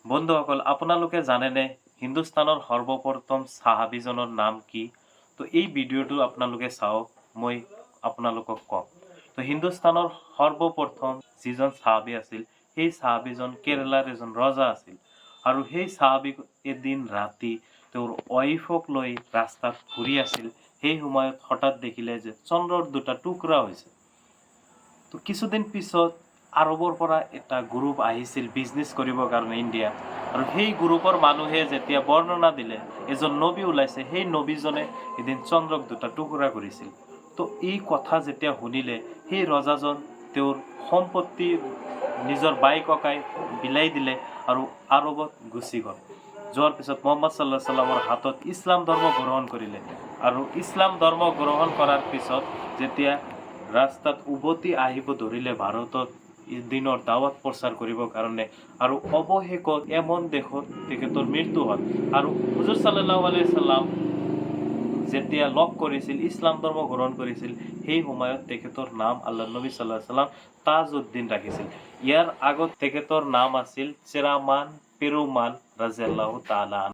বন্ধুসকল, আপোনালোকে জানেনে হিন্দুস্তানৰ সৰ্বপ্ৰথম চাহাবীজনৰ নাম কি? তো এই ভিডিঅ'টো আপোনালোকে চাওক, মই আপোনালোকক কম। তো হিন্দুস্তানৰ সৰ্বপ্ৰথম যিজন চাহাবী আছিল, সেই চাহাবীজন কেৰেলাৰ এজন ৰজা আছিল। আৰু সেই চাহাবী এদিন ৰাতি তেওঁৰ ৱাইফক লৈ ৰাস্তাত ঘূৰি আছিল। সেই সময়ত হঠাৎ দেখিলে যে চন্দ্ৰৰ দুটা টুকুৰা হৈছে। তো কিছুদিন পিছত আৰবৰ পৰা এটা গ্ৰুপ আহিছিল বিজনেছ কৰিবৰ কাৰণে ইণ্ডিয়া। আৰু সেই গ্ৰুপৰ মানুহে যেতিয়া বৰ্ণনা দিলে এজন নবী ওলাইছে, সেই নবীজনে এদিন চন্দ্ৰক দুটা টুকুৰা কৰিছিল। তো এই কথা যেতিয়া শুনিলে সেই ৰজাজন তেওঁৰ সম্পত্তি নিজৰ বাই ককাই বিলাই দিলে আৰু আৰবত গুচি গ'ল। যোৱাৰ পিছত মুহাম্মদ সাল্লাল্লাহু আলাইহি সাল্লামৰ হাতত ইছলাম ধৰ্ম গ্ৰহণ কৰিলে। আৰু ইছলাম ধৰ্ম গ্ৰহণ কৰাৰ পিছত যেতিয়া ৰাস্তাত উভতি আহিব ধৰিলে ভাৰতত দিনৰ দাৱাত প্ৰচাৰ কৰিবৰ কাৰণে, আৰু অৱশেষত এমন দেশত তেখেতৰ মৃত্যু হ'ল। আৰু হুজুৰ সাল্লাল্লাহু আলাইহি সাল্লাম যেতিয়া লগ কৰিছিল, ইছলাম ধৰ্ম গ্ৰহণ কৰিছিল, সেই সময়ত তেখেতৰ নাম আল্লাহ নবী সাল্লাল্লাহু আলাইহি সাল্লাম তাজউদ্দিন ৰাখিছিল। ইয়াৰ আগত তেখেতৰ নাম আছিল চেৰামান পেৰুমাল ৰাদিয়াল্লাহু তাআলা।